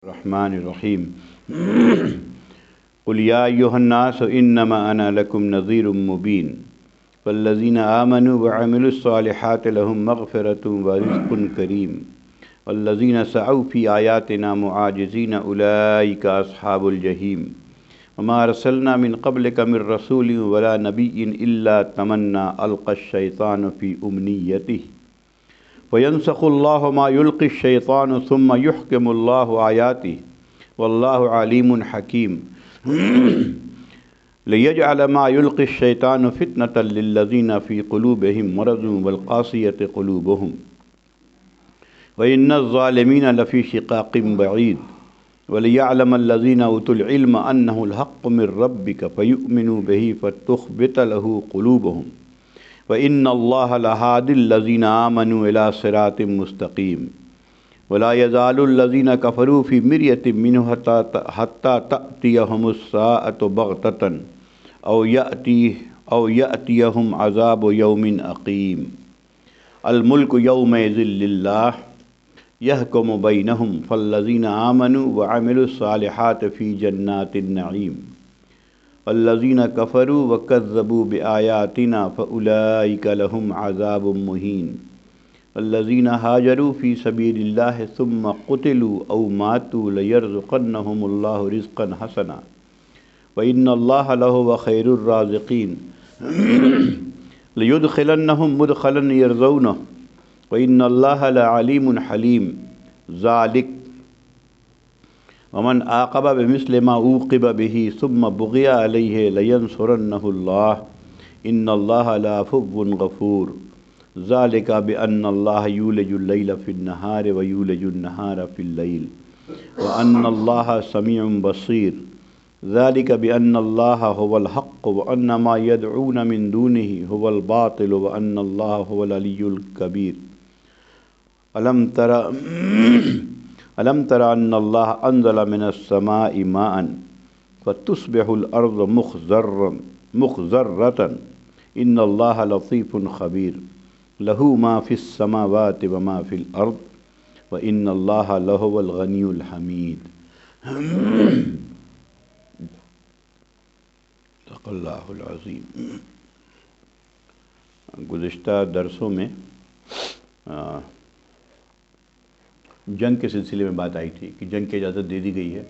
الرحمن الرحیم قل یا ایھا الناس انما انا لکم نذیر مبین والذین آمنوا وعملوا الصالحات لهم مغفرۃ ورزق کریم والذین سعوا فی آیاتنا معاجزین اولئک اصحاب الجحیم وما ارسلنا من قبلک من رسول ولا نبی الا تمنی القی الشیطان فی امنیتہ وینسخ اللہ ما یلقی الشیطان ثم یحکم اللہ آیاتہ واللہ علیم حکیم لیجعل ما یلقی الشیطان فتنۃ للذین فی قلوبہم مرض والقاسیۃ قلوبہم وإن الظالمین لفی شقاق بعید ولیعلم الذین اوتوا العلم انہ الحق من ربک فیؤمنوا بہ فتخبت لہ قلوبہم وَإِنَّ اللَّهَ لَهَادِ الَّذِينَ آمَنُوا إِلَىٰ صِرَاطٍ مُّسْتَقِيمٍ وَلَا يَزَالُ الَّذِينَ كَفَرُوا فِي مِرْيَةٍ مِّنْهُ حَتَّىٰ تَأْتِيَهُمُ السَّاعَةُ بَغْتَةً أَوْ يَأْتِيَهُمْ عَذَابُ يَوْمٍ أَقِيمٍ الْمُلْكُ يَوْمَئِذٍ لِلَّهِ يَحْكُمُ بَيْنَهُمْ فَالَّذِينَ آمَنُوا وَعَمِلُوا الصَّالِحَاتِ فِي جَنَّاتِ النَّعِيمِ الذین کفروا وکذبوا بآیاتنا فأولئک لهم عذاب مہین الذین ہاجروا فی سبیل اللہ ثم قتلوا او ماتوا لیرزقنہم اللہ رزقا حسنا وإن اللہ لہو خیر الرازقین لیدخلنہم مدخلا یرضونہ وإن اللہ لعلیم حلیم ذالک ومن عاقب بمثل ما عوقب به ثم بغي عليه لينصرنه الله ان الله لعفو غفور ذلك بأن الله يولج الليل في النهار ويولج النهار في الليل وأن الله سميع بصير ذلك بأن الله هو الحق وأن ما يدعون من دونه هو الباطل وأن الله هو العلي الكبير ألم تر أن الله أنزل من السماء ماء فتصبح الأرض مخضرة إن الله لطيف خبير له ما في السماوات وما في الأرض وإن الله لهو الغني الحميد صدق اللہ العظیم۔ گزشتہ درسوں میں جنگ کے سلسلے میں بات آئی تھی کہ جنگ کی اجازت دے دی گئی ہے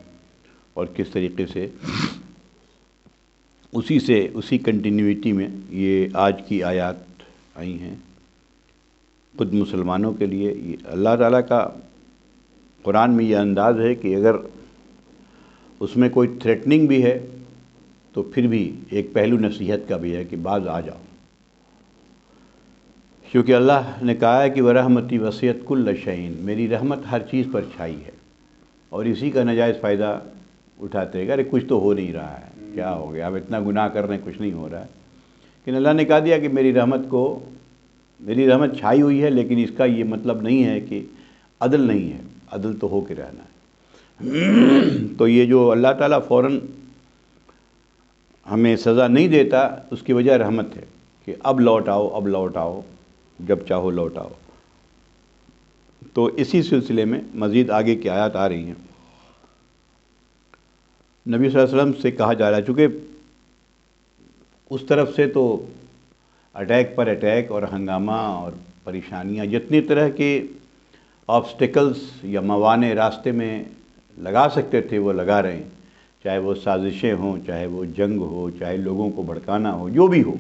اور کس طریقے سے اسی کنٹینیوٹی میں یہ آج کی آیات آئی ہیں خود مسلمانوں کے لیے۔ اللہ تعالیٰ کا قرآن میں یہ انداز ہے کہ اگر اس میں کوئی تھریٹننگ بھی ہے تو پھر بھی ایک پہلو نصیحت کا بھی ہے کہ باز آ جاؤ، کیونکہ اللہ نے کہا ہے کہ وَرَحْمَتِي وَسِعَتْ كُلَّ شَيْءٍ، میری رحمت ہر چیز پر چھائی ہے، اور اسی کا ناجائز فائدہ اٹھاتے ہیں۔ ارے کچھ تو ہو نہیں رہا ہے، کیا ہو گیا، اب اتنا گناہ کر رہے ہیں کچھ نہیں ہو رہا ہے، لیکن اللہ نے کہا دیا کہ میری رحمت چھائی ہوئی ہے، لیکن اس کا یہ مطلب نہیں ہے کہ عدل نہیں ہے، عدل تو ہو کے رہنا ہے۔ تو یہ جو اللہ تعالیٰ فوراً ہمیں سزا نہیں دیتا، اس کی وجہ رحمت ہے کہ اب لوٹ آؤ، جب چاہو لوٹ آؤ۔ تو اسی سلسلے میں مزید آگے کی آیات آ رہی ہیں۔ نبی صلی اللہ علیہ وسلم سے کہا جا رہا ہے، چونکہ اس طرف سے تو اٹیک پر اٹیک اور ہنگامہ اور پریشانیاں، جتنی طرح کے آبسٹیکلز یا موانع راستے میں لگا سکتے تھے وہ لگا رہے ہیں، چاہے وہ سازشیں ہوں، چاہے وہ جنگ ہو، چاہے لوگوں کو بھڑکانا ہو، جو بھی ہو،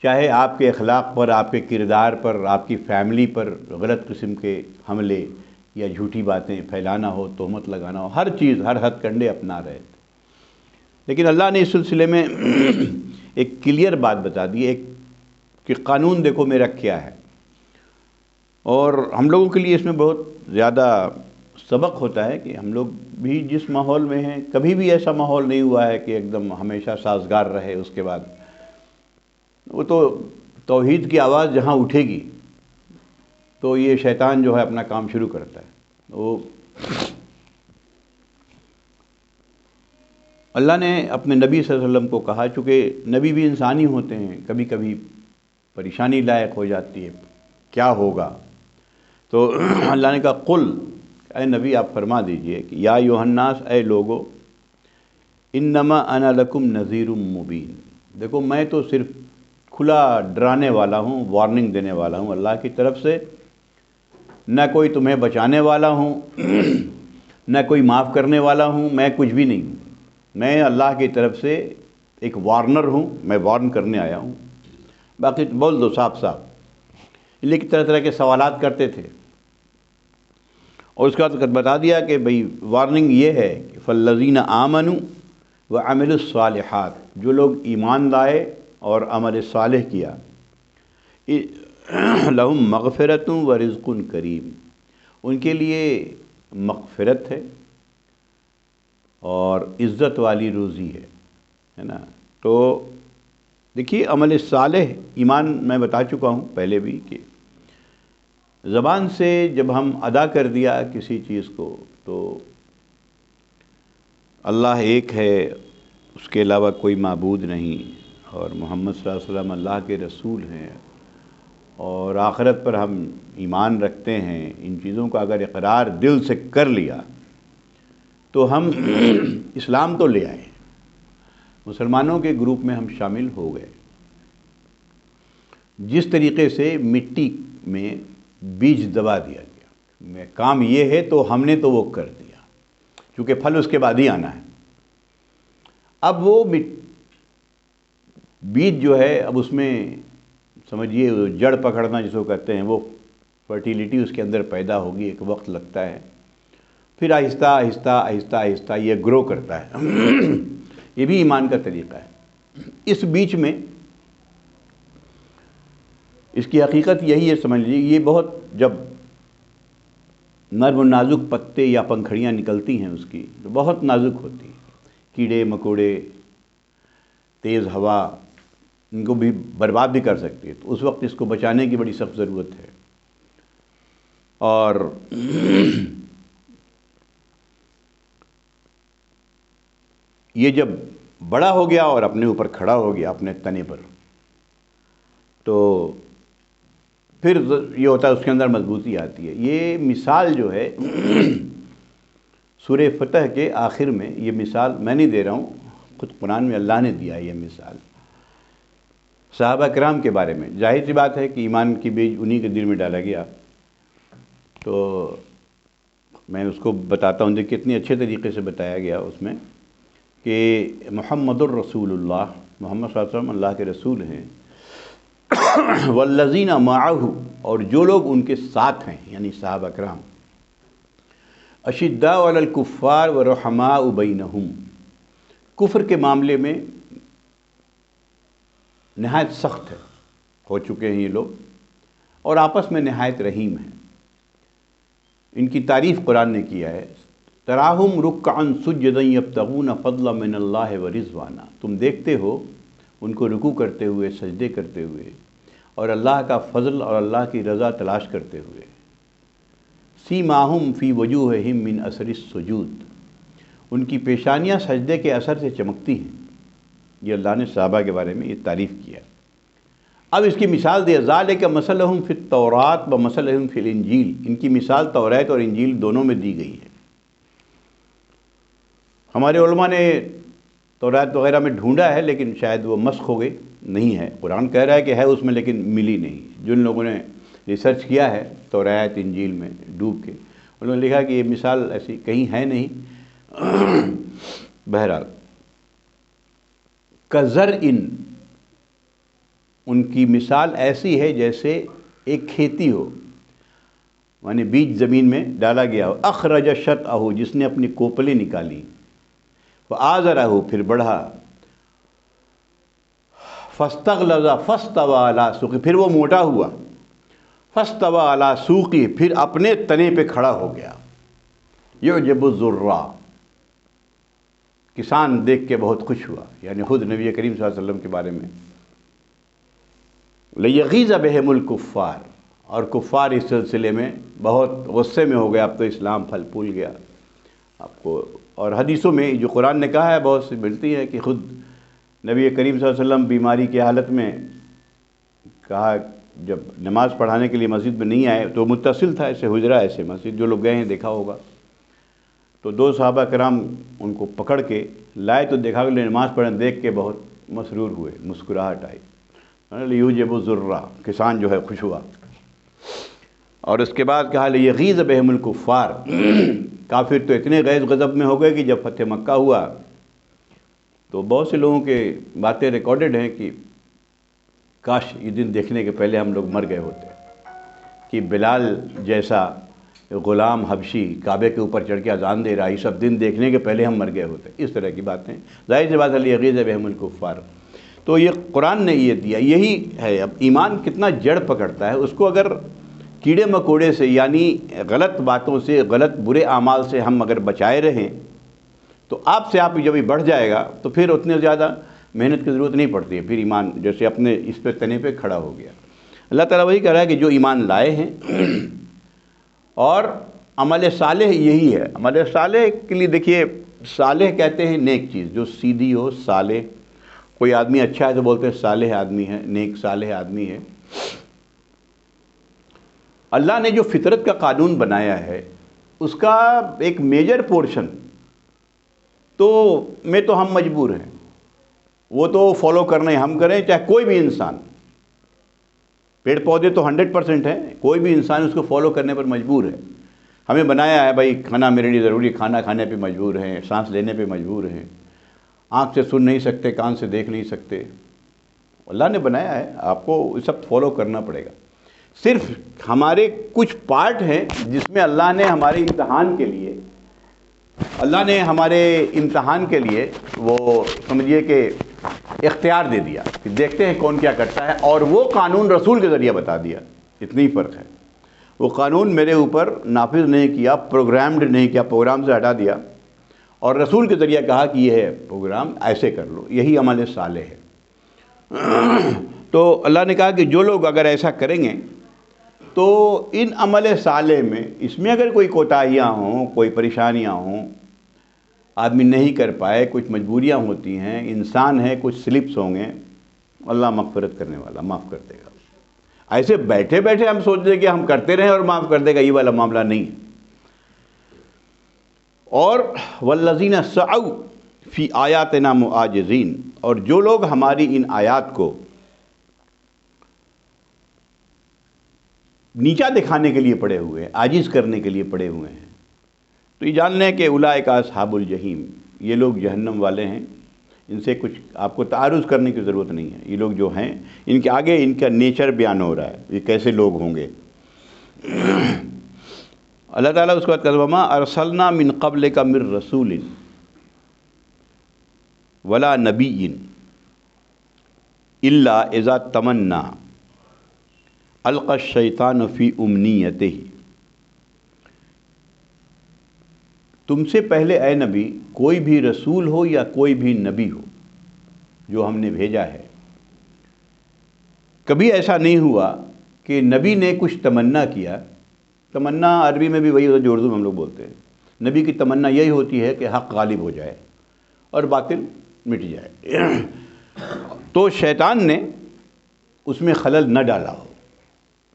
چاہے آپ کے اخلاق پر، آپ کے کردار پر، آپ کی فیملی پر غلط قسم کے حملے یا جھوٹی باتیں پھیلانا ہو، تہمت لگانا ہو، ہر چیز، ہر ہتھ کنڈے اپنا رہے تھے۔ لیکن اللہ نے اس سلسلے میں ایک کلیئر بات بتا دی، ایک کہ قانون دیکھو میرا کیا ہے، اور ہم لوگوں کے لیے اس میں بہت زیادہ سبق ہوتا ہے کہ ہم لوگ بھی جس ماحول میں ہیں، کبھی بھی ایسا ماحول نہیں ہوا ہے کہ ایک دم ہمیشہ سازگار رہے۔ اس کے بعد وہ تو توحید کی آواز جہاں اٹھے گی تو یہ شیطان جو ہے اپنا کام شروع کرتا ہے۔ وہ اللہ نے اپنے نبی صلی اللہ علیہ وسلم کو کہا، چونکہ نبی بھی انسانی ہوتے ہیں، کبھی کبھی پریشانی لائق ہو جاتی ہے، کیا ہوگا؟ تو اللہ نے کہا قل، اے نبی آپ فرما دیجئے کہ یا ایھا الناس، اے لوگو، انما انا لکم نذیر مبین، دیکھو میں تو صرف کھلا ڈرانے والا ہوں، وارننگ دینے والا ہوں اللہ کی طرف سے، نہ کوئی تمہیں بچانے والا ہوں نہ کوئی معاف کرنے والا ہوں، میں کچھ بھی نہیں ہوں، میں اللہ کی طرف سے ایک وارنر ہوں، میں وارن کرنے آیا ہوں۔ باقی بول دو صاف صاف، لیکن طرح طرح کے سوالات کرتے تھے، اور اس کا تو بتا دیا کہ بھئی وارننگ یہ ہے کہ فالذین آمنوا وعملوا الصالحات، جو لوگ ایمان لائے اور عمل صالح کیا، لہم مغفرۃ ورزق کریم، ان کے لیے مغفرت ہے اور عزت والی روزی ہے نا۔ تو دیکھیے عمل صالح، ایمان میں بتا چکا ہوں پہلے بھی کہ زبان سے جب ہم ادا کر دیا کسی چیز کو تو اللہ ایک ہے، اس کے علاوہ کوئی معبود نہیں، اور محمد صلی اللہ علیہ وسلم اللہ کے رسول ہیں، اور آخرت پر ہم ایمان رکھتے ہیں، ان چیزوں کا اگر اقرار دل سے کر لیا تو ہم اسلام تو لے آئے، مسلمانوں کے گروپ میں ہم شامل ہو گئے۔ جس طریقے سے مٹی میں بیج دبا دیا گیا، کام یہ ہے تو ہم نے تو وہ کر دیا، چونکہ پھل اس کے بعد ہی آنا ہے۔ اب وہ بیج جو ہے، اب اس میں سمجھیے جڑ پکڑنا جس کو کہتے ہیں، وہ فرٹیلیٹی اس کے اندر پیدا ہوگی، ایک وقت لگتا ہے، پھر آہستہ آہستہ آہستہ آہستہ یہ گرو کرتا ہے۔ یہ بھی ایمان کا طریقہ ہے۔ اس بیچ میں اس کی حقیقت یہی ہے، سمجھ لیجیے، یہ بہت جب نرم و نازک پتے یا پنکھڑیاں نکلتی ہیں اس کی تو بہت نازک ہوتی ہیں، کیڑے مکوڑے، تیز ہوا ان کو بھی برباد بھی کر سکتی ہے، تو اس وقت اس کو بچانے کی بڑی سخت ضرورت ہے۔ اور یہ جب بڑا ہو گیا اور اپنے اوپر کھڑا ہو گیا اپنے تنے پر، تو پھر یہ ہوتا ہے اس کے اندر مضبوطی آتی ہے۔ یہ مثال جو ہے سورہ فتح کے آخر میں، یہ مثال میں نہیں دے رہا ہوں، خود قرآن میں اللہ نے دیا ہے یہ مثال صحابہ کرام کے بارے میں۔ ظاہر سی بات ہے کہ ایمان کی بیج انہی کے دل میں ڈالا گیا، تو میں اس کو بتاتا ہوں، دیکھ کتنی اچھے طریقے سے بتایا گیا اس میں کہ محمد الرسول اللہ، محمد صلی اللہ علیہ وسلم اللہ کے رسول ہیں، والذین معہ، اور جو لوگ ان کے ساتھ ہیں یعنی صحابہ کرام، اشداء علی الکفار ورحماء بینہم، کفر کے معاملے میں نہایت سخت ہو چکے ہیں یہ لوگ، اور آپس میں نہایت رحیم ہیں۔ ان کی تعریف قرآن نے کیا ہے، تراہم رکعا سجدا یبتغون فضلا من اللہ ورضوانا، تم دیکھتے ہو ان کو رکوع کرتے ہوئے، سجدے کرتے ہوئے، اور اللہ کا فضل اور اللہ کی رضا تلاش کرتے ہوئے۔ سیماہم فی وجوہہم من اثر السجود، ان کی پیشانیاں سجدے کے اثر سے چمکتی ہیں۔ یہ اللہ نے صحابہ کے بارے میں یہ تعریف کیا۔ اب اس کی مثال دیا، ذالک مثلہم فی التوراۃ ومثلہم فی الانجیل، ان کی مثال توریت اور انجیل دونوں میں دی گئی ہے۔ ہمارے علماء نے توریت وغیرہ میں ڈھونڈا ہے، لیکن شاید وہ مسخ ہو گئی، نہیں ہے، قرآن کہہ رہا ہے کہ ہے اس میں لیکن ملی نہیں۔ جن لوگوں نے ریسرچ کیا ہے توریت انجیل میں ڈوب کے، انہوں نے لکھا کہ یہ مثال ایسی کہیں ہے نہیں۔ بہرحال کزرع، ان کی مثال ایسی ہے جیسے ایک کھیتی ہو، یعنی بیج زمین میں ڈالا گیا ہو، اخرج شطأہ، جس نے اپنی کوپلیں نکالی، فآزرہ، پھر بڑھا، فاستغلظ فاستوى علی سوقہ، پھر وہ موٹا ہوا، فاستوى علی سوقہ، پھر اپنے تنے پہ کھڑا ہو گیا۔ یعجب الزراع، کسان دیکھ کے بہت خوش ہوا، یعنی خود نبی کریم صلی اللہ علیہ وسلم کے بارے میں۔ لیغیظ بہم الکفار، اور کفار اس سلسلے میں بہت غصے میں ہو گیا، اب تو اسلام پھل پھول گیا آپ کو۔ اور حدیثوں میں جو قرآن نے کہا ہے بہت سی ملتی ہے کہ خود نبی کریم صلی اللہ علیہ وسلم بیماری کی حالت میں کہا، جب نماز پڑھانے کے لیے مسجد میں نہیں آئے تو متصل تھا ایسے حجرہ، ایسے مسجد، جو لوگ گئے ہیں دیکھا ہوگا۔ تو دو صحابہ کرام ان کو پکڑ کے لائے تو دیکھا کہ نماز پڑھنے دیکھ کے بہت مسرور ہوئے، مسکراہٹ آئی، لیوجب الذرہ، کسان جو ہے خوش ہوا۔ اور اس کے بعد کہا لیغیظ بہم الکفار، کافر تو اتنے غیظ غضب میں ہو گئے کہ جب فتح مکہ ہوا تو بہت سے لوگوں کے باتیں ریکارڈڈ ہیں کہ کاش یہ دن دیکھنے کے پہلے ہم لوگ مر گئے ہوتے، کہ بلال جیسا غلام حبشی کعبے کے اوپر چڑھ کے اذان دے رہا، یہ سب دن دیکھنے کے پہلے ہم مر گئے ہوتے، اس طرح کی باتیں۔ ظاہر سی بات ہے لیغیظ بہم الکفار، تو یہ قرآن نے یہ دیا، یہی ہے۔ اب ایمان کتنا جڑ پکڑتا ہے، اس کو اگر کیڑے مکوڑے سے یعنی غلط باتوں سے، غلط برے اعمال سے ہم اگر بچائے رہیں تو آپ سے آپ جب یہ بڑھ جائے گا تو پھر اتنے زیادہ محنت کی ضرورت نہیں پڑتی ہے، پھر ایمان جیسے اپنے اس پہ تنے پہ کھڑا ہو گیا۔ اللہ تعالیٰ وہی کہہ رہا ہے کہ جو ایمان لائے ہیں اور عمل صالح یہی ہے۔ عمل صالح کے لیے دیکھیے، صالح کہتے ہیں نیک چیز جو سیدھی ہو، صالح۔ کوئی آدمی اچھا ہے تو بولتے ہیں صالح آدمی ہے، نیک صالح آدمی ہے۔ اللہ نے جو فطرت کا قانون بنایا ہے اس کا ایک میجر پورشن میں تو ہم مجبور ہیں، وہ تو فالو کرنے ہم کریں، چاہے کوئی بھی انسان۔ پیڑ پودے تو 100% ہیں، کوئی بھی انسان اس کو فالو کرنے پر مجبور ہے۔ ہمیں بنایا ہے بھائی، کھانا میرے لیے ضروری، کھانا کھانے پہ مجبور ہیں، سانس لینے پہ مجبور ہیں، آنکھ سے سن نہیں سکتے، کان سے دیکھ نہیں سکتے، اللہ نے بنایا ہے، آپ کو یہ سب فالو کرنا پڑے گا۔ صرف ہمارے کچھ پارٹ ہیں جس میں اللہ نے ہمارے امتحان کے لیے وہ سمجھیے کہ اختیار دے دیا کہ دیکھتے ہیں کون کیا کرتا ہے، اور وہ قانون رسول کے ذریعے بتا دیا، اتنی فرق ہے۔ وہ قانون میرے اوپر نافذ نہیں کیا، پروگرامڈ نہیں کیا، پروگرام سے ہٹا دیا، اور رسول کے ذریعے کہا کہ یہ ہے پروگرام، ایسے کر لو، یہی عمل صالح ہے۔ تو اللہ نے کہا کہ جو لوگ اگر ایسا کریں گے تو ان عمل صالح میں، اس میں اگر کوئی کوتاہیاں ہوں، کوئی پریشانیاں ہوں، آدمی نہیں کر پائے، کچھ مجبوریاں ہوتی ہیں، انسان ہے، کچھ سلپس ہوں گے، اللہ مغفرت کرنے والا، معاف کر دے گا۔ ایسے بیٹھے بیٹھے ہم سوچ دیں کہ ہم کرتے رہیں اور معاف کر دے گا، یہ والا معاملہ نہیں ہے۔ اور والذین سعوا فی آیاتنا معاجزین، اور جو لوگ ہماری ان آیات کو نیچا دکھانے کے لیے پڑے ہوئے ہیں، عاجز کرنے کے لیے پڑے ہوئے ہیں، تو یہ جان لیں کہ اولئک اصحاب الجحیم، یہ لوگ جہنم والے ہیں۔ ان سے کچھ آپ کو تعارض کرنے کی ضرورت نہیں ہے، یہ لوگ جو ہیں، ان کے آگے ان کا نیچر بیان ہو رہا ہے، یہ کیسے لوگ ہوں گے۔ اللہ تعالیٰ اس کے بعد کہا وما ارسلنا من قبلک من رسول ولا نبی الا اذا تمنى القى الشیطان فی امنیتہ، تم سے پہلے اے نبی کوئی بھی رسول ہو یا کوئی بھی نبی ہو جو ہم نے بھیجا ہے، کبھی ایسا نہیں ہوا کہ نبی نے کچھ تمنا کیا۔ تمنا عربی میں بھی وہی ہوتا ہے جو اردو میں ہم لوگ بولتے ہیں۔ نبی کی تمنا یہی ہوتی ہے کہ حق غالب ہو جائے اور باطل مٹ جائے، تو شیطان نے اس میں خلل نہ ڈالا ہو۔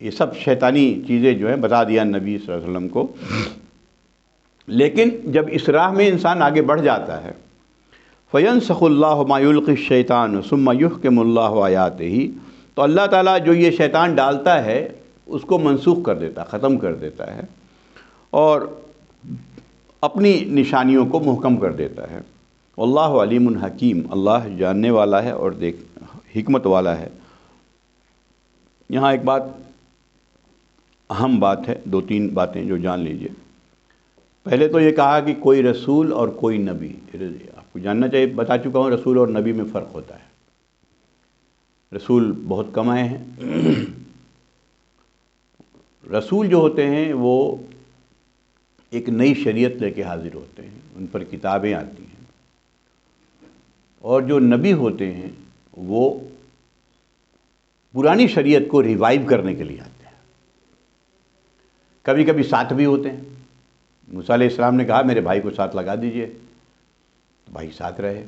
یہ سب شیطانی چیزیں جو ہیں بتا دیا نبی صلی اللہ علیہ وسلم کو۔ لیکن جب اس راہ میں انسان آگے بڑھ جاتا ہے، فَيَنْسَخُ اللَّهُ مَا يُلْقِي الشَّيْطَانُ ثُمَّ يُحْكِمُ اللَّهُ آيَاتِهِ، تو اللہ تعالیٰ جو یہ شیطان ڈالتا ہے اس کو منسوخ کر دیتا، ختم کر دیتا ہے، اور اپنی نشانیوں کو محکم کر دیتا ہے۔ واللہ علیم حکیم، اللہ جاننے والا ہے اور حکمت والا ہے۔ یہاں ایک بات، اہم بات ہے، دو تین باتیں جو جان لیجئے۔ پہلے تو یہ کہا کہ کوئی رسول اور کوئی نبی، آپ کو جاننا چاہیے، بتا چکا ہوں رسول اور نبی میں فرق ہوتا ہے۔ رسول بہت کم آئے ہیں، رسول جو ہوتے ہیں وہ ایک نئی شریعت لے کے حاضر ہوتے ہیں، ان پر کتابیں آتی ہیں، اور جو نبی ہوتے ہیں وہ پرانی شریعت کو ریوائیو کرنے کے لیے آتے ہیں، کبھی کبھی ساتھ بھی ہوتے ہیں۔ موسیٰ علیہ السلام نے کہا میرے بھائی کو ساتھ لگا دیجئے، تو بھائی ساتھ رہے،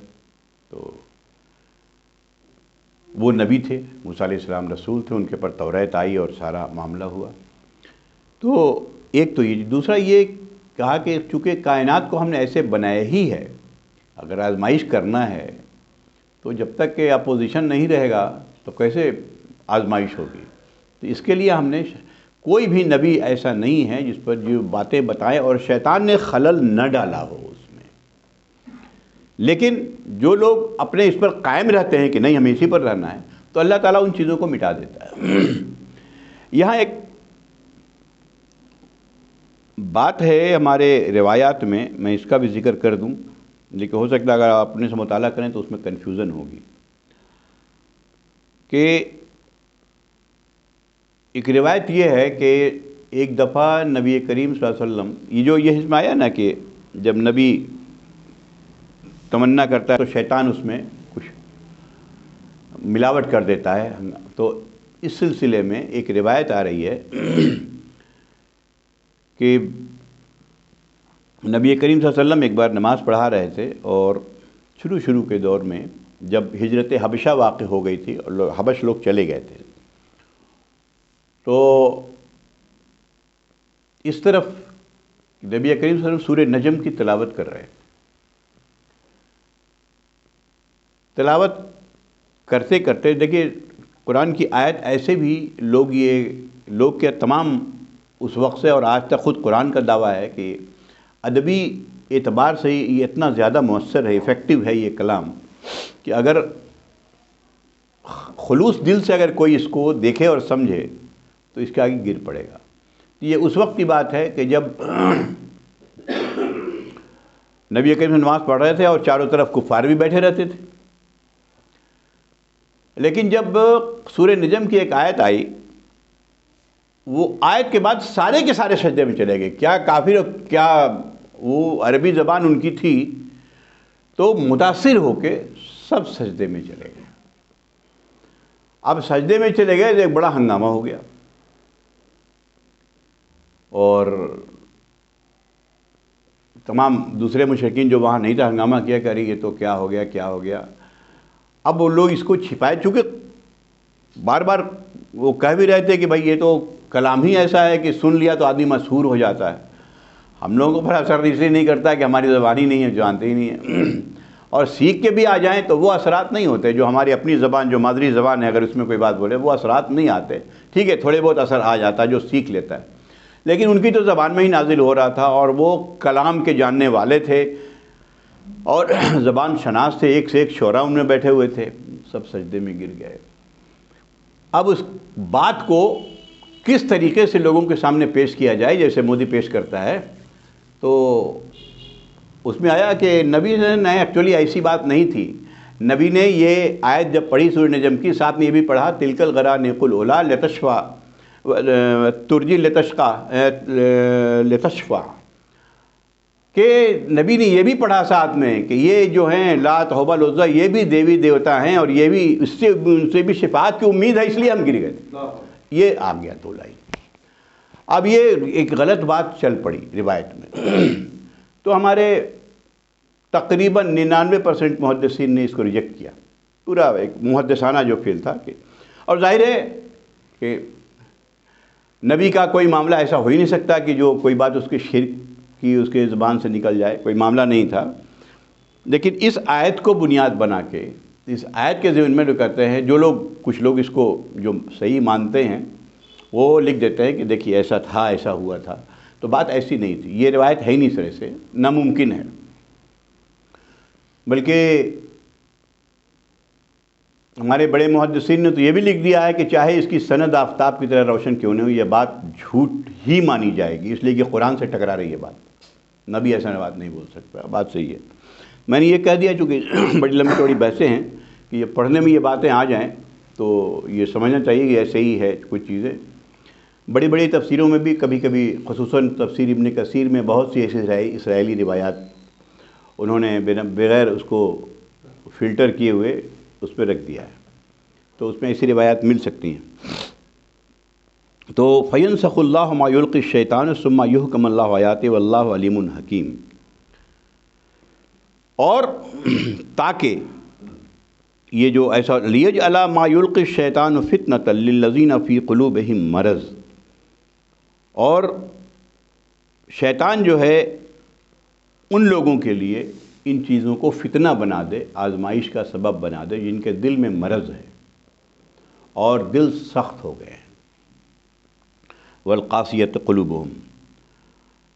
تو وہ نبی تھے، موسیٰ علیہ السلام رسول تھے، ان کے پر توریت آئی اور سارا معاملہ ہوا۔ تو ایک تو یہ، دوسرا یہ کہا کہ چونکہ کائنات کو ہم نے ایسے بنایا ہی ہے، اگر آزمائش کرنا ہے تو جب تک کہ اپوزیشن نہیں رہے گا تو کیسے آزمائش ہوگی؟ تو اس کے لیے ہم نے کوئی بھی نبی ایسا نہیں ہے جس پر جو باتیں بتائیں اور شیطان نے خلل نہ ڈالا ہو اس میں، لیکن جو لوگ اپنے اس پر قائم رہتے ہیں کہ نہیں ہمیں اسی پر رہنا ہے تو اللہ تعالیٰ ان چیزوں کو مٹا دیتا ہے۔ یہاں ایک بات ہے ہمارے روایات میں اس کا بھی ذکر کر دوں، لیکن ہو سکتا ہے اگر آپ اپنے سے مطالعہ کریں تو اس میں کنفیوژن ہوگی، کہ ایک روایت یہ ہے کہ ایک دفعہ نبی کریم صلی اللہ علیہ وسلم، یہ حدیث میں آیا نا کہ جب نبی تمنا کرتا ہے تو شیطان اس میں کچھ ملاوٹ کر دیتا ہے، تو اس سلسلے میں ایک روایت آ رہی ہے کہ نبی کریم صلی اللہ علیہ وسلم ایک بار نماز پڑھا رہے تھے، اور شروع کے دور میں جب ہجرت حبشہ واقع ہو گئی تھی اور حبش لوگ چلے گئے تھے، تو اس طرف نبی کریم صلی اللہ علیہ وسلم سورہ نجم کی تلاوت کر رہے، تلاوت کرتے کرتے دیکھیے قرآن کی آیت ایسے بھی لوگ کیا تمام اس وقت سے اور آج تک خود قرآن کا دعویٰ ہے کہ ادبی اعتبار سے یہ اتنا زیادہ مؤثر ہے، ایفیکٹو ہے یہ کلام، کہ اگر خلوص دل سے اگر کوئی اس کو دیکھے اور سمجھے تو اس کے آگے گر پڑے گا۔ یہ اس وقت کی بات ہے کہ جب نبی کریم نماز پڑھ رہے تھے اور چاروں طرف کفار بھی بیٹھے رہتے تھے، لیکن جب سورہ نجم کی ایک آیت آئی، وہ آیت کے بعد سارے کے سارے سجدے میں چلے گئے، کیا کافر، کیا وہ عربی زبان ان کی تھی، تو متاثر ہو کے سب سجدے میں چلے گئے۔ اب سجدے میں چلے گئے تو ایک بڑا ہنگامہ ہو گیا، اور تمام دوسرے مشرکین جو وہاں نہیں تھا ہنگامہ کیا کہ ارے یہ تو کیا ہو گیا۔ اب وہ لوگ اس کو چھپائے، چونکہ بار بار وہ کہہ بھی رہے تھے کہ بھائی یہ تو کلام ہی ایسا ہے کہ سن لیا تو آدمی مسحور ہو جاتا ہے، ہم لوگوں کو پر اثر اس لیے نہیں کرتا کہ ہماری زبان ہی نہیں ہے، جانتے ہی نہیں ہیں، اور سیکھ کے بھی آ جائیں تو وہ اثرات نہیں ہوتے جو ہماری اپنی زبان، جو مادری زبان ہے، اگر اس میں کوئی بات بولے وہ اثرات نہیں آتے، ٹھیک ہے تھوڑے بہت اثر آ جاتا ہے جو سیکھ لیتا ہے، لیکن ان کی تو زبان میں ہی نازل ہو رہا تھا، اور وہ کلام کے جاننے والے تھے اور زبان شناس تھے، ایک سے ایک شعراء ان میں بیٹھے ہوئے تھے، سب سجدے میں گر گئے۔ اب اس بات کو کس طریقے سے لوگوں کے سامنے پیش کیا جائے، جیسے مودی پیش کرتا ہے، تو اس میں آیا کہ نبی نے ایکچولی ایسی بات نہیں تھی، نبی نے یہ آیت جب پڑھی سورہ نجم کی، ساتھ میں یہ بھی پڑھا تلک الغرانیق الاولیٰ لتشفیٰ ترجی لتشفیٰ، کہ نبی نے یہ بھی پڑھا ساتھ میں کہ یہ جو ہیں لات حبل عزیٰ یہ بھی دیوی دیوتا ہیں، اور یہ بھی ان سے بھی شفاعت کی امید ہے، اس لیے ہم گر گئے تھے، یہ آ گیا تو لائی۔ اب یہ ایک غلط بات چل پڑی روایت میں، تو ہمارے تقریباً 99% محدثین نے اس کو ریجیکٹ کیا، پورا ایک محدثانہ جو فیل تھا کہ، اور ظاہر ہے کہ نبی کا کوئی معاملہ ایسا ہو ہی نہیں سکتا کہ جو کوئی بات اس کے شرک کی اس کے زبان سے نکل جائے، کوئی معاملہ نہیں تھا، لیکن اس آیت کو بنیاد بنا کے، اس آیت کے ذمن میں جو کہتے ہیں، جو لوگ کچھ لوگ اس کو جو صحیح مانتے ہیں وہ لکھ دیتے ہیں کہ دیکھیے ایسا تھا، ایسا ہوا تھا، تو بات ایسی نہیں تھی، یہ روایت ہے ہی نہیں سرے سے، ناممکن ہے، بلکہ ہمارے بڑے محدثین نے تو یہ بھی لکھ دیا ہے کہ چاہے اس کی سند آفتاب کی طرح روشن کیوں نہیں ہو، یہ بات جھوٹ ہی مانی جائے گی، اس لیے کہ قرآن سے ٹکرا رہی ہے بات، نبی ایسا بات نہیں بول سکتا، بات صحیح ہے۔ میں نے یہ کہہ دیا چونکہ بڑی لمبی چوڑی بحثیں ہیں کہ یہ پڑھنے میں یہ باتیں آ جائیں تو یہ سمجھنا چاہیے کہ ایسے ہی ہے کچھ چیزیں۔ بڑی بڑی تفسیروں میں بھی کبھی کبھی، خصوصاً تفسیر ابن کثیر میں بہت سی ایسی اسرائیلی روایات انہوں نے بغیر اس کو فلٹر کیے ہوئے اس پہ رکھ دیا ہے، تو اس میں ایسی روایات مل سکتی ہیں۔ تو فَيَنْسَخُ اللَّهُ مَا يُلْقِي الشَّيْطَانُ ثُمَّ يُحْكِمُ اللَّهُ آيَاتِهِ وَاللَّهُ عَلِيمٌ حَكِيمٌ، اور تاکہ یہ جو ایسا لِيَجْعَلَ مَا يُلْقِي الشَّيْطَانُ فِتْنَةً لِلَّذِينَ فِي قُلُوبِهِمْ مَرَضٌ، اور شیطان جو ہے ان لوگوں کے لیے ان چیزوں کو فتنہ بنا دے، آزمائش کا سبب بنا دے جن کے دل میں مرض ہے اور دل سخت ہو گئے ہیں۔ والقاسیۃ قلوبہم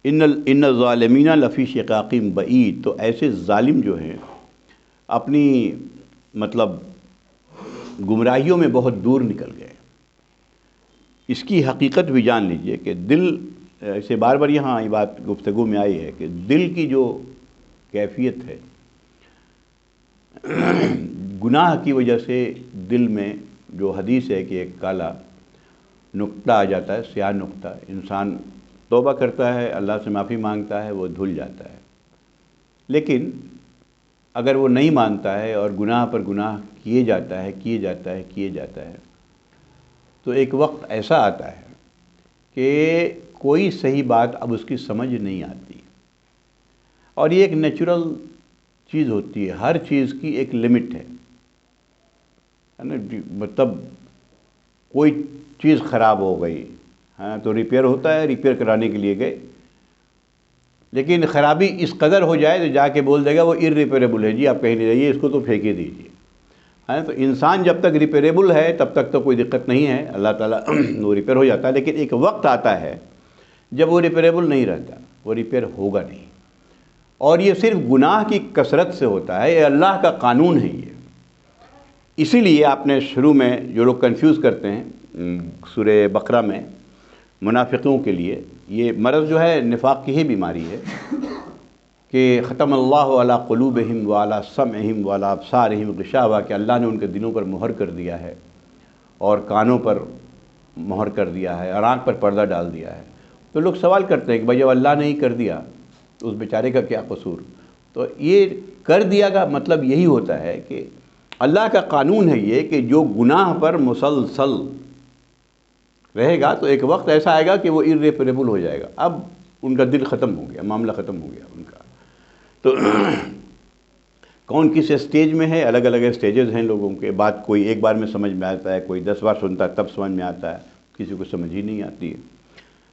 ان الظالمین لفی شقاق بعید، تو ایسے ظالم جو ہیں اپنی گمراہیوں میں بہت دور نکل گئے۔ اس کی حقیقت بھی جان لیجئے کہ دل، ایسے بار بار یہاں یہ بات گفتگو میں آئی ہے کہ دل کی جو کیفیت ہے، گناہ کی وجہ سے دل میں جو حدیث ہے کہ ایک کالا نقطہ آ جاتا ہے، سیاہ نقطہ، انسان توبہ کرتا ہے، اللہ سے معافی مانگتا ہے، وہ دھل جاتا ہے۔ لیکن اگر وہ نہیں مانتا ہے اور گناہ پر گناہ کیے جاتا ہے تو ایک وقت ایسا آتا ہے کہ کوئی صحیح بات اب اس کی سمجھ نہیں آتی، اور یہ ایک نیچرل چیز ہوتی ہے، ہر چیز کی ایک لمٹ ہے نا۔ کوئی چیز خراب ہو گئی تو ریپیئر ہوتا ہے، ریپیئر کرانے کے لیے گئے، لیکن خرابی اس قدر ہو جائے تو جا کے بول دے گا وہ ارریپیریبل ہے، جی آپ کہیں نہیں رہیے، اس کو تو پھینک ہی دیجیے۔ تو انسان جب تک ریپیریبل ہے تب تک تو کوئی دقت نہیں ہے، اللہ تعالیٰ وہ ریپیئر ہو جاتا ہے، لیکن ایک وقت آتا ہے جب وہ ریپیریبل نہیں رہتا، وہ ریپیئر ہوگا نہیں، اور یہ صرف گناہ کی کثرت سے ہوتا ہے، یہ اللہ کا قانون ہے یہ۔ اسی لیے آپ نے شروع میں جو لوگ کنفیوز کرتے ہیں سورہ بقرہ میں منافقوں کے لیے، یہ مرض جو ہے نفاق کی ہی بیماری ہے کہ ختم اللہ علی قلوبہم وعلی سمعہم وعلی ابصارہم غشاوہ، کہ اللہ نے ان کے دلوں پر مہر کر دیا ہے اور کانوں پر مہر کر دیا ہے اور آنکھ پر پردہ ڈال دیا ہے۔ تو لوگ سوال کرتے ہیں کہ بھائی جب اللہ نے ہی کر دیا تو اس بیچارے کا کیا قصور؟ تو یہ کر دیا کا مطلب یہی ہوتا ہے کہ اللہ کا قانون ہے یہ کہ جو گناہ پر مسلسل رہے گا تو ایک وقت ایسا آئے گا کہ وہ irreparable ہو جائے گا، اب ان کا دل ختم ہو گیا، معاملہ ختم ہو گیا ان کا۔ تو کون کس اسٹیج میں ہے، الگ الگ اسٹیجز ہیں لوگوں کے، بات کوئی ایک بار میں سمجھ میں آتا ہے، کوئی 10 بار سنتا ہے تب سمجھ میں آتا ہے، کسی کو سمجھ ہی نہیں آتی ہے۔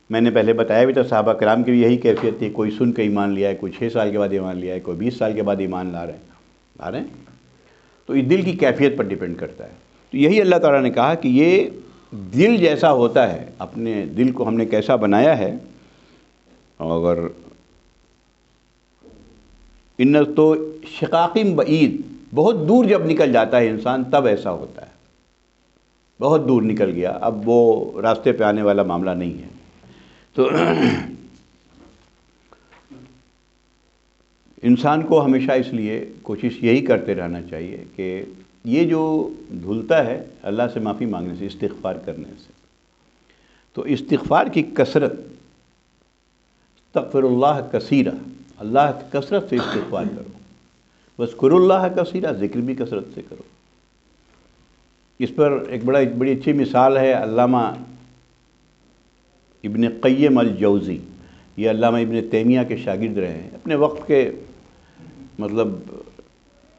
میں نے پہلے بتایا بھی تھا صحابہ کرام کی بھی یہی کیفیت تھی، کوئی سن کے ایمان لیا ہے، کوئی 6 سال کے بعد ایمان لیا ہے، کوئی 20 سال کے بعد ایمان لا رہے ہیں۔ تو یہ دل کی کیفیت پر ڈیپینڈ کرتا ہے۔ تو یہی اللہ تعالیٰ نے کہا کہ یہ دل جیسا ہوتا ہے، اپنے دل کو ہم نے کیسا بنایا ہے، اور ان تو شقاقم بعید، بہت دور جب نکل جاتا ہے انسان تب ایسا ہوتا ہے، بہت دور نکل گیا، اب وہ راستے پہ آنے والا معاملہ نہیں ہے۔ تو انسان کو ہمیشہ اس لیے کوشش یہی کرتے رہنا چاہیے کہ یہ جو دھلتا ہے اللہ سے معافی مانگنے سے، استغفار کرنے سے، تو استغفار کی کثرت، استغفر اللہ کثیرہ، اللہ کثرت سے استغفار کرو، واذکروا اللہ کثیرہ، ذکر بھی کثرت سے کرو۔ اس پر ایک بڑی اچھی مثال ہے علامہ ابن قیم الجوزی، یہ علامہ ابن تیمیہ کے شاگرد رہے ہیں، اپنے وقت کے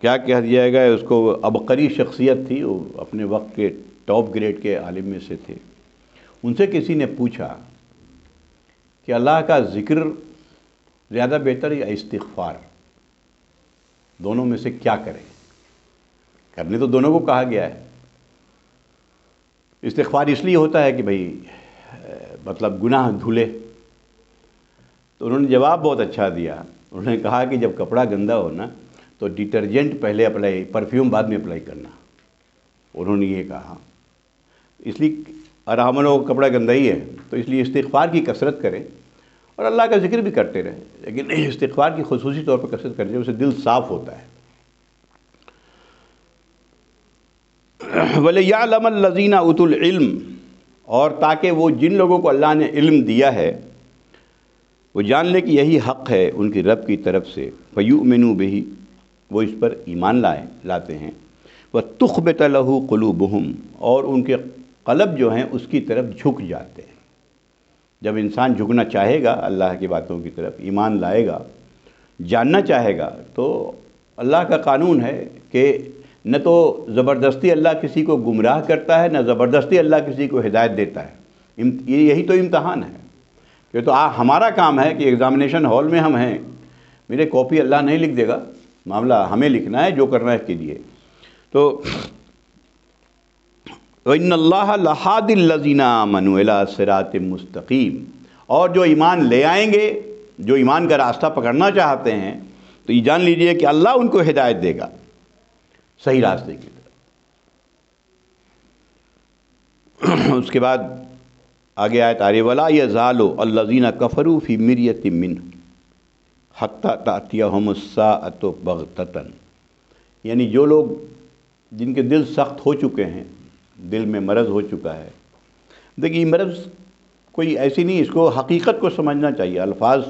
کیا کہہ دیا گیا ہے اس کو، عبقری شخصیت تھی، وہ اپنے وقت کے ٹاپ گریڈ کے عالم میں سے تھے۔ ان سے کسی نے پوچھا کہ اللہ کا ذکر زیادہ بہتر یا استغفار، دونوں میں سے کیا کریں؟ کرنے تو دونوں کو کہا گیا ہے۔ استغفار اس لیے ہوتا ہے کہ بھئی گناہ دھلے۔ تو انہوں نے جواب بہت اچھا دیا، انہوں نے کہا کہ جب کپڑا گندا ہو نا تو ڈٹرجنٹ پہلے اپلائی، پرفیوم بعد میں اپلائی کرنا۔ انہوں نے یہ کہا، اس لیے اور ہم لوگوں کا کپڑا گندا ہی ہے، تو اس لیے استغفار کی کثرت کریں اور اللہ کا ذکر بھی کرتے رہیں، لیکن استغفار کی خصوصی طور پر کثرت کرتے ہیں، اسے دل صاف ہوتا ہے۔ وَلِيَعْلَمَ الَّذِينَ أُوتُوا الْعِلْمَ، اور تاکہ وہ جن لوگوں کو اللہ نے علم دیا ہے وہ جان لے کہ یہی حق ہے ان کی رب کی طرف سے، فَيُؤْمِنُوا بِهِ، وہ اس پر ایمان لاتے ہیں، وَتُخْبِتَ لَهُ قُلُوبُهُمْ، اور ان کے قلب جو ہیں اس کی طرف جھک جاتے ہیں۔ جب انسان جھکنا چاہے گا اللہ کی باتوں کی طرف، ایمان لائے گا، جاننا چاہے گا، تو اللہ کا قانون ہے کہ نہ تو زبردستی اللہ کسی کو گمراہ کرتا ہے، نہ زبردستی اللہ کسی کو ہدایت دیتا ہے۔ یہی تو امتحان ہے یہ تو ہمارا کام ہے کہ ایگزامینیشن ہال میں ہم ہیں، میرے کاپی اللہ نہیں لکھ دے گا، معاملہ ہمیں لکھنا ہے، جو کرنا ہے کیجیے۔ تو وَإِنَّ اللَّهَ لَهَادِ الَّذِينَ آمَنُوا إِلَىٰ صِرَاطٍ مُسْتَقِيمٍ، اور جو ایمان لے آئیں گے، جو ایمان کا راستہ پکڑنا چاہتے ہیں، تو یہ جان لیجئے کہ اللہ ان کو ہدایت دے گا صحیح راستے کی طرف۔ اس کے بعد آگے آیت آ رہی ہے وَلَا يَزَالُ الَّذِينَ كَفَرُوا فِي مِرْيَةٍ مِّنْهُ حَتَّىٰ تَأْتِيَهُمُ السَّاعَةُ بَغْتَةً، یعنی جو لوگ جن کے دل سخت ہو چکے ہیں، دل میں مرض ہو چکا ہے۔ دیکھیے یہ مرض کوئی ایسی نہیں، اس کو حقیقت کو سمجھنا چاہیے، الفاظ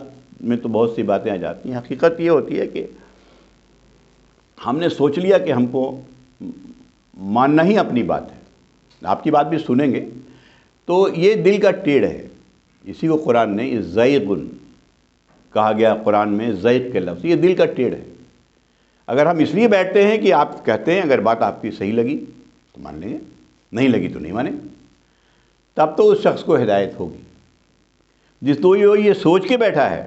میں تو بہت سی باتیں آ جاتی ہیں، حقیقت یہ ہوتی ہے کہ ہم نے سوچ لیا کہ ہم کو ماننا ہی اپنی بات ہے، آپ کی بات بھی سنیں گے، تو یہ دل کا ٹیڑھ ہے، اسی کو قرآن نے زیغن کہا گیا، قرآن میں زیغ کے لفظ، یہ دل کا ٹیڑھ ہے۔ اگر ہم اس لیے بیٹھتے ہیں کہ آپ کہتے ہیں اگر بات آپ کی صحیح لگی تو مان لیں گے، نہیں لگی تو نہیں مانیں، تب تو اس شخص کو ہدایت ہوگی۔ جس تو یہ سوچ کے بیٹھا ہے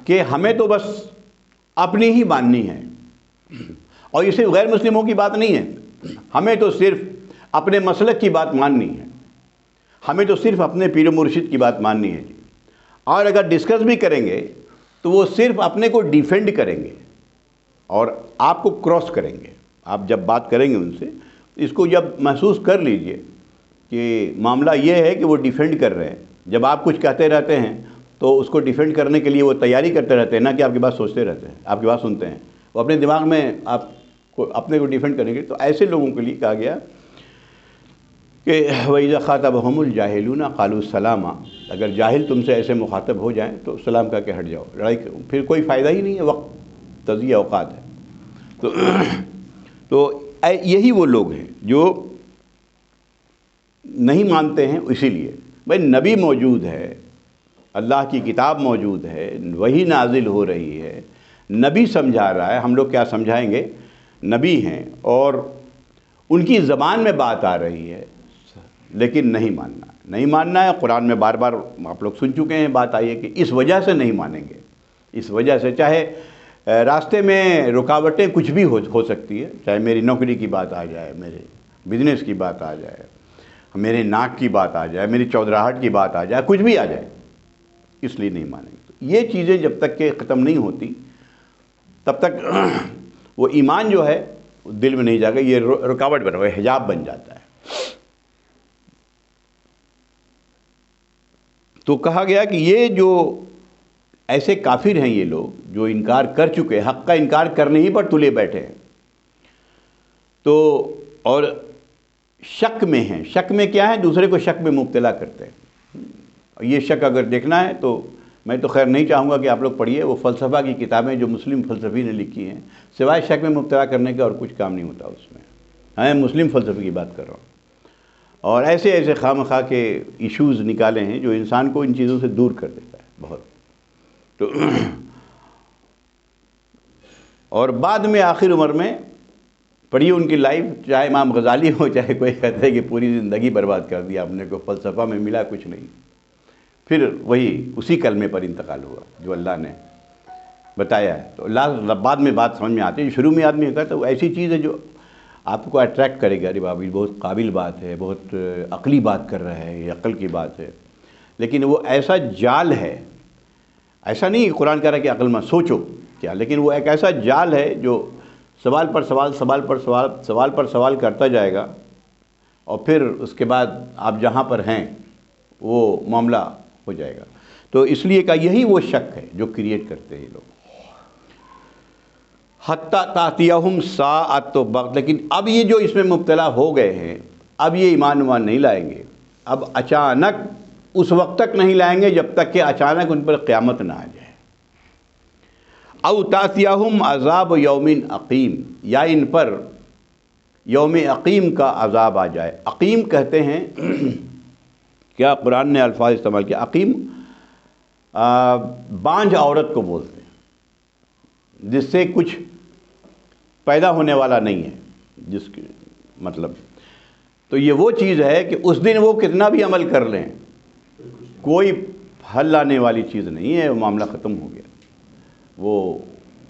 کہ ہمیں تو بس اپنی ہی ماننی ہے، اور یہ صرف غیر مسلموں کی بات نہیں ہے، ہمیں تو صرف اپنے مسلک کی بات ماننی ہے، ہمیں تو صرف اپنے پیر و مرشد کی بات ماننی ہے جی، اور اگر ڈسکس بھی کریں گے تو وہ صرف اپنے کو ڈیفینڈ کریں گے اور آپ کو کراس کریں گے۔ آپ جب بات کریں گے ان سے، اس کو جب محسوس کر لیجئے کہ معاملہ یہ ہے کہ وہ ڈیفینڈ کر رہے ہیں، جب آپ کچھ کہتے رہتے ہیں تو اس کو ڈیفینڈ کرنے کے لیے وہ تیاری کرتے رہتے ہیں، نہ کہ آپ کی بات سوچتے رہتے ہیں، آپ کی بات سنتے ہیں، وہ اپنے دماغ میں آپ کو اپنے کو ڈیفینڈ کرنے کے لیے۔ تو ایسے لوگوں کے لیے کہا گیا کہ وَإِذَا خَاطَبَهُمُ الْجَاهِلُونَ قَالُوا سَلَامًا، اگر جاہل تم سے ایسے مخاطب ہو جائیں تو سلام کہہ کے ہٹ جاؤ، لڑائی پھر کوئی فائدہ ہی نہیں ہے، وقت تضیع اوقات ہے۔ تو یہی وہ لوگ ہیں جو نہیں مانتے ہیں، اسی لیے بھائی نبی موجود ہے، اللہ کی کتاب موجود ہے، وہی نازل ہو رہی ہے، نبی سمجھا رہا ہے، ہم لوگ کیا سمجھائیں گے، نبی ہیں اور ان کی زبان میں بات آ رہی ہے، لیکن نہیں ماننا ہے۔ قرآن میں بار بار آپ لوگ سن چکے ہیں، بات آئی ہے کہ اس وجہ سے نہیں مانیں گے، اس وجہ سے، چاہے راستے میں رکاوٹیں کچھ بھی ہو سکتی ہے، چاہے میری نوکری کی بات آ جائے، میرے بزنس کی بات آ جائے، میرے ناک کی بات آ جائے، میری چودراہٹ کی بات آ جائے، کچھ بھی آ جائے، اس لیے نہیں مانیں گے۔ یہ چیزیں جب تک کہ ختم نہیں ہوتی تب تک وہ ایمان جو ہے دل میں نہیں جائے گا، یہ رکاوٹ بنا ہوا ہے، حجاب بن جاتا ہے۔ تو کہا گیا کہ یہ جو ایسے کافر ہیں، یہ لوگ جو انکار کر چکے، حق کا انکار کرنے ہی پر تلے بیٹھے ہیں، تو اور شک میں ہیں، شک میں کیا ہے، دوسرے کو شک میں مبتلا کرتے ہیں۔ یہ شک اگر دیکھنا ہے تو میں تو خیر نہیں چاہوں گا کہ آپ لوگ پڑھیے وہ فلسفہ کی کتابیں جو مسلم فلسفی نے لکھی ہیں، سوائے شک میں مبتلا کرنے کے اور کچھ کام نہیں ہوتا اس میں۔ میں مسلم فلسفے کی بات کر رہا ہوں، اور ایسے ایسے خواہ مخواہ کے ایشوز نکالے ہیں جو انسان کو ان چیزوں سے دور کر دیتا ہے بہت۔ تو اور بعد میں آخر عمر میں پڑھیے ان کی لائف، چاہے امام غزالی ہو، چاہے کوئی کہتے ہیں کہ پوری زندگی برباد کر دیا آپ نے، کو فلسفہ میں ملا کچھ نہیں، پھر وہی اسی کلمے پر انتقال ہوا جو اللہ نے بتایا ہے۔ تو اللہ بعد میں بات سمجھ میں آتی ہے، شروع میں آدمی کہتا ہے تو ایسی چیز ہے جو آپ کو اٹریکٹ کرے گا، ارے بابا یہ بہت قابل بات ہے، بہت عقلی بات کر رہا ہے، یہ عقل کی بات ہے، لیکن وہ ایسا جال ہے، ایسا نہیں قرآن کہہ رہا ہے کہ عقل مت سوچو کیا، لیکن وہ ایک ایسا جال ہے جو سوال پر سوال، سوال پر سوال، سوال پر سوال کرتا جائے گا، اور پھر اس کے بعد آپ جہاں پر ہیں وہ معاملہ ہو جائے گا۔ تو اس لیے کہ یہی وہ شک ہے جو کریٹ کرتے ہیں یہ لوگ۔ حتیٰ تأتیہم ساعۃ بغتۃ، لیکن اب یہ جو اس میں مبتلا ہو گئے ہیں، اب یہ ایمان نہیں لائیں گے، اب اچانک اس وقت تک نہیں لائیں گے جب تک کہ اچانک ان پر قیامت نہ آ جائے۔ او تأتیہم عذاب یوم عقیم، یا ان پر یوم عقیم کا عذاب آ جائے۔ عقیم کہتے ہیں کیا قرآن نے الفاظ استعمال کیا، عقیم بانجھ عورت کو بولتے ہیں جس سے کچھ پیدا ہونے والا نہیں ہے، جس کی مطلب، تو یہ وہ چیز ہے کہ اس دن وہ کتنا بھی عمل کر لیں کوئی پھل لانے والی چیز نہیں ہے، وہ معاملہ ختم ہو گیا۔ وہ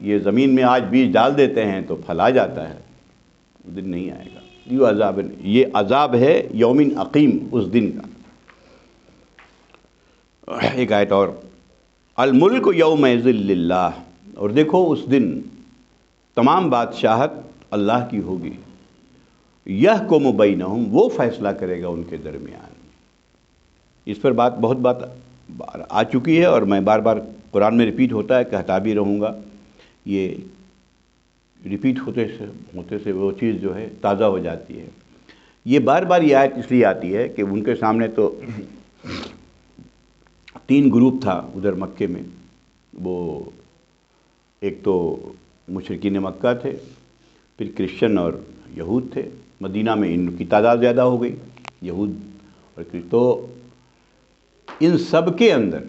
یہ زمین میں آج بیج ڈال دیتے ہیں تو پھل آ جاتا ہے، وہ دن نہیں آئے گا۔ یہ عذاب ہے یومن عقیم، اس دن کا۔ ایک آیت اور، الملک یومئذ للہ، اور دیکھو اس دن تمام بادشاہت اللہ کی ہوگی، یحکم بینہم، وہ فیصلہ کرے گا ان کے درمیان۔ اس پر بہت بات آ چکی ہے، اور میں بار بار قرآن میں ریپیٹ ہوتا ہے، کہتا بھی رہوں گا۔ یہ ریپیٹ ہوتے سے وہ چیز جو ہے تازہ ہو جاتی ہے۔ یہ بار بار یہ آیت اس لیے آتی ہے کہ ان کے سامنے تو 3 گروپ تھا ادھر مکے میں، وہ ایک تو مشرکین مکہ تھے، پھر کرسچن اور یہود تھے۔ مدینہ میں ان کی تعداد زیادہ ہو گئی، یہود اور تو ان سب کے اندر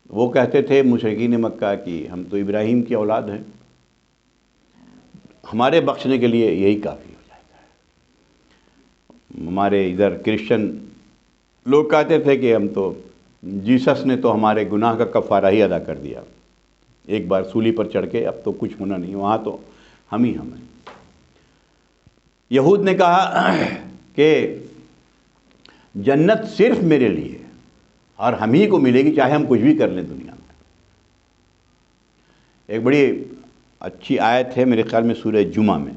وہ کہتے تھے مشرکین مکہ کہ ہم تو ابراہیم کی اولاد ہیں، ہمارے بخشنے کے لیے یہی کافی ہو جاتا ہے۔ ہمارے ادھر کرسچن لوگ کہتے تھے کہ ہم تو جیسس نے تو ہمارے گناہ کا کفارہ ہی ادا کر دیا، ایک بار سولی پر چڑھ کے، اب تو کچھ ہونا نہیں، وہاں تو ہم ہی ہم ہیں۔ یہود نے کہا کہ جنت صرف میرے لیے اور ہم ہی کو ملے گی، چاہے ہم کچھ بھی کر لیں دنیا میں۔ ایک بڑی اچھی آیت ہے میرے خیال میں سورہ جمعہ میں،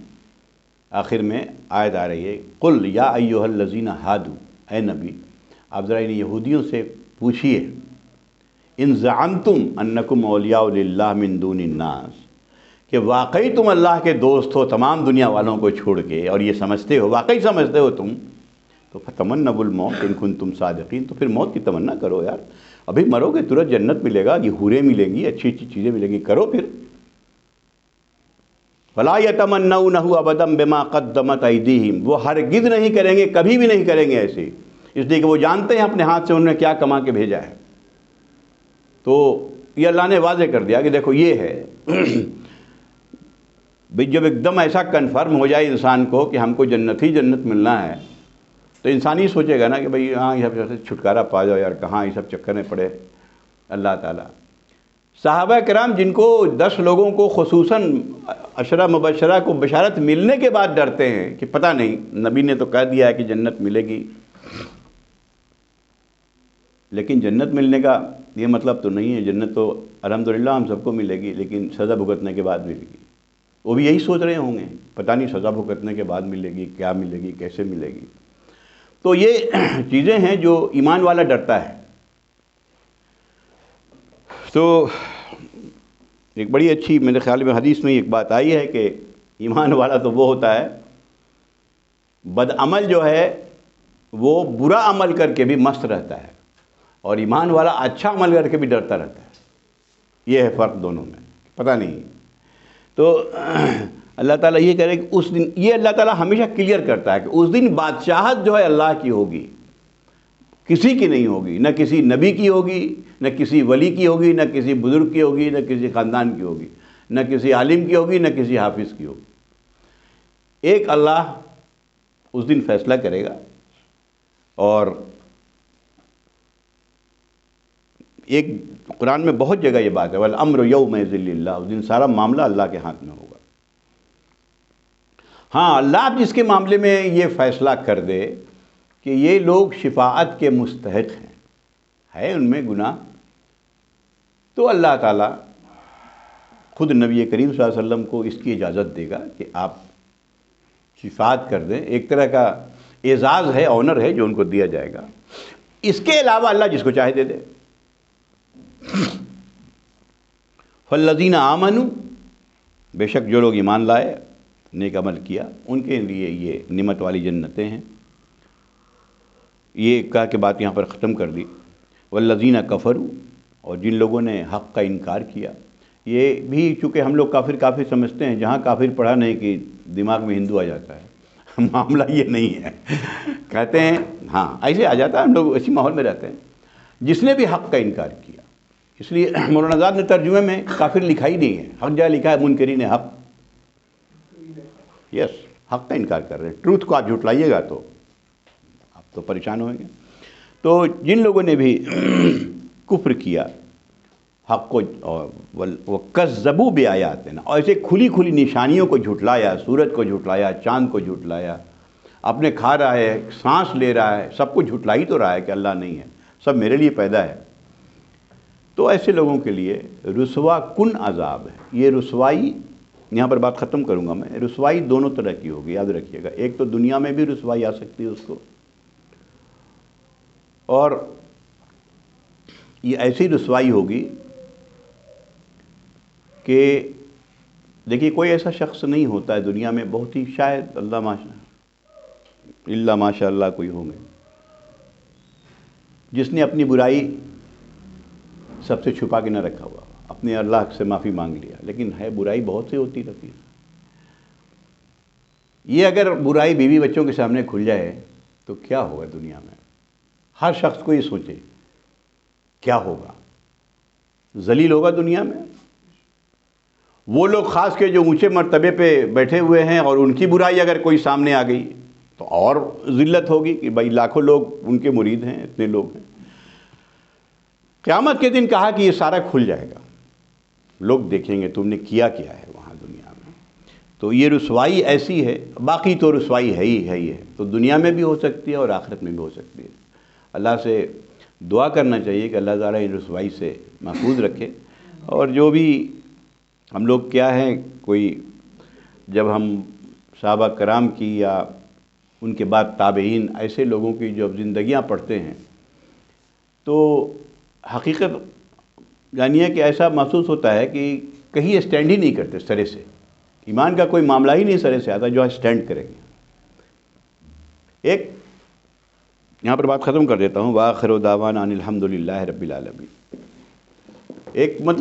آخر میں آیت آ رہی ہے، قل یا ایھا الذین ہادوا، اے نبی آپ ذرا ان یہودیوں سے پوچھئے، ان زعمتم انکم اولیاء للہ من دون الناس، کہ واقعی تم اللہ کے دوست ہو تمام دنیا والوں کو چھوڑ کے، اور یہ سمجھتے ہو، واقعی سمجھتے ہو تم، تو فتمنوا الموت ان کنتم صادقین، تو پھر موت کی تمنا کرو یار، ابھی مرو گے ترنت جنت ملے گا، یہ حوریں ملیں گی، اچھی اچھی چیزیں ملیں گی، کرو پھر۔ فلا یتمنونہ ابدا بما قدمت ایدیہم، وہ ہرگز نہیں کریں گے، کبھی بھی نہیں کریں گے ایسے، اس لیے کہ وہ جانتے ہیں اپنے ہاتھ سے انہوں نے کیا کما کے بھیجا ہے۔ تو یہ اللہ نے واضح کر دیا کہ دیکھو یہ ہے، جب ایک دم ایسا کنفرم ہو جائے انسان کو کہ ہم کو جنت ہی جنت ملنا ہے، تو انسان ہی سوچے گا نا کہ بھئی ہاں یہ سب چھٹکارا پا جاؤ یار، کہاں یہ سب چکر میں پڑے اللہ تعالیٰ۔ صحابہ کرام جن کو 10 لوگوں کو خصوصاً عشرہ مبشرہ کو بشارت ملنے کے بعد ڈرتے ہیں کہ پتہ نہیں، نبی نے تو کہہ دیا ہے کہ جنت ملے گی، لیکن جنت ملنے کا یہ مطلب تو نہیں ہے، جنت تو الحمدللہ ہم سب کو ملے گی، لیکن سزا بھگتنے کے بعد ملے گی۔ وہ بھی یہی سوچ رہے ہوں گے، پتہ نہیں سزا بھگتنے کے بعد ملے گی، کیا ملے گی، کیسے ملے گی۔ تو یہ چیزیں ہیں جو ایمان والا ڈرتا ہے۔ تو ایک بڑی اچھی میرے خیال میں حدیث میں ایک بات آئی ہے کہ ایمان والا تو وہ ہوتا ہے، بد عمل جو ہے وہ برا عمل کر کے بھی مست رہتا ہے، اور ایمان والا اچھا عمل کر کے بھی ڈرتا رہتا ہے۔ یہ ہے فرق دونوں میں، پتہ نہیں۔ تو اللہ تعالیٰ یہ کہہ رہے کہ اس دن، یہ اللہ تعالیٰ ہمیشہ کلیئر کرتا ہے کہ اس دن بادشاہت جو ہے اللہ کی ہوگی، کسی کی نہیں ہوگی، نہ کسی نبی کی ہوگی، نہ کسی ولی کی ہوگی، نہ کسی بزرگ کی ہوگی، نہ کسی خاندان کی ہوگی، نہ کسی عالم کی ہوگی، نہ کسی حافظ کی ہوگی۔ ایک اللہ اس دن فیصلہ کرے گا، اور ایک قرآن میں بہت جگہ یہ بات ہے، وَالْأَمْرُ يَوْمَئِذٍ لِلَّهِ، اس دن سارا معاملہ اللہ کے ہاتھ میں ہوگا۔ ہاں، اللہ جس کے معاملے میں یہ فیصلہ کر دے کہ یہ لوگ شفاعت کے مستحق ہیں، ہے ان میں گناہ، تو اللہ تعالیٰ خود نبی کریم صلی اللہ علیہ وسلم کو اس کی اجازت دے گا کہ آپ شفاعت کر دیں، ایک طرح کا اعزاز ہے، آنر ہے جو ان کو دیا جائے گا۔ اس کے علاوہ اللہ جس کو چاہے دے دے۔ فالذین آمنوا، بے شک جو لوگ ایمان لائے، نیک عمل کیا، ان کے لیے یہ نعمت والی جنتیں ہیں۔ یہ کہا کہ بات یہاں پر ختم کر دی۔ والذین کفروا، اور جن لوگوں نے حق کا انکار کیا، یہ بھی چونکہ ہم لوگ کافر سمجھتے ہیں، جہاں کافر پڑھا نہیں کہ دماغ میں ہندو آ جاتا ہے، معاملہ یہ نہیں ہے، کہتے ہیں ہاں ایسے آ جاتا ہے، ہم لوگ اسی ماحول میں رہتے ہیں، جس نے بھی حق کا انکار کیا۔ اس لیے مولانا آزاد نے ترجمے میں کافر لکھا ہی نہیں ہے، حق جہاں لکھا ہے منکرین حق، یس، حق کا انکار کر رہے ہیں، ٹروتھ کو آپ جھٹلائیے گا تو آپ تو پریشان ہوئیں گے۔ تو جن لوگوں نے بھی کفر کیا حق کو، وَكَذَّبُوا بِآيَاتِنَا، اور ایسے کھلی کھلی نشانیوں کو جھٹلایا، سورج کو جھٹلایا، چاند کو جھٹلایا، اپنے کھا رہا ہے، سانس لے رہا ہے، سب کو جھٹلا ہی تو رہا ہے کہ اللہ نہیں ہے، سب میرے لیے پیدا ہے. تو ایسے لوگوں کے لیے رسوا کن عذاب ہے. یہ رسوائی، یہاں پر بات ختم کروں گا میں، رسوائی دونوں طرح کی ہوگی، یاد رکھیے گا. ایک تو دنیا میں بھی رسوائی آ سکتی ہے اس کو، اور یہ ایسی رسوائی ہوگی کہ دیکھیے کوئی ایسا شخص نہیں ہوتا ہے دنیا میں، بہت ہی شاید اللہ ماشاء اللہ کوئی ہوں گے، جس نے اپنی برائی سب سے چھپا کے نہ رکھا ہوا، اپنے اللہ سے معافی مانگ لیا. لیکن ہے برائی بہت سی ہوتی رہتی ہے. یہ اگر برائی بیوی بچوں کے سامنے کھل جائے تو کیا ہوگا دنیا میں؟ ہر شخص کو یہ سوچے کیا ہوگا. ذلیل ہوگا دنیا میں. وہ لوگ خاص کے جو اونچے مرتبے پہ بیٹھے ہوئے ہیں، اور ان کی برائی اگر کوئی سامنے آ گئی تو اور ذلت ہوگی کہ بھائی لاکھوں لوگ ان کے مرید ہیں، اتنے لوگ ہیں. قیامت کے دن کہا کہ یہ سارا کھل جائے گا، لوگ دیکھیں گے تم نے کیا ہے وہاں دنیا میں. تو یہ رسوائی ایسی ہے، باقی تو رسوائی ہے ہی ہے. تو دنیا میں بھی ہو سکتی ہے اور آخرت میں بھی ہو سکتی ہے. اللہ سے دعا کرنا چاہیے کہ اللہ تعالیٰ ان رسوائی سے محفوظ رکھے. اور جو بھی ہم لوگ کیا ہیں، کوئی جب ہم صحابہ کرام کی یا ان کے بعد تابعین، ایسے لوگوں کی جب زندگیاں پڑھتے ہیں تو حقیقت جانیے کہ ایسا محسوس ہوتا ہے کہ کہیں اسٹینڈ ہی نہیں کرتے سرے سے. ایمان کا کوئی معاملہ ہی نہیں سرے سے آتا جو اسٹینڈ کریں گے. ایک یہاں پر بات ختم کر دیتا ہوں. وآخر دعوانا ان الحمد للہ رب العالمین. ایک مطلب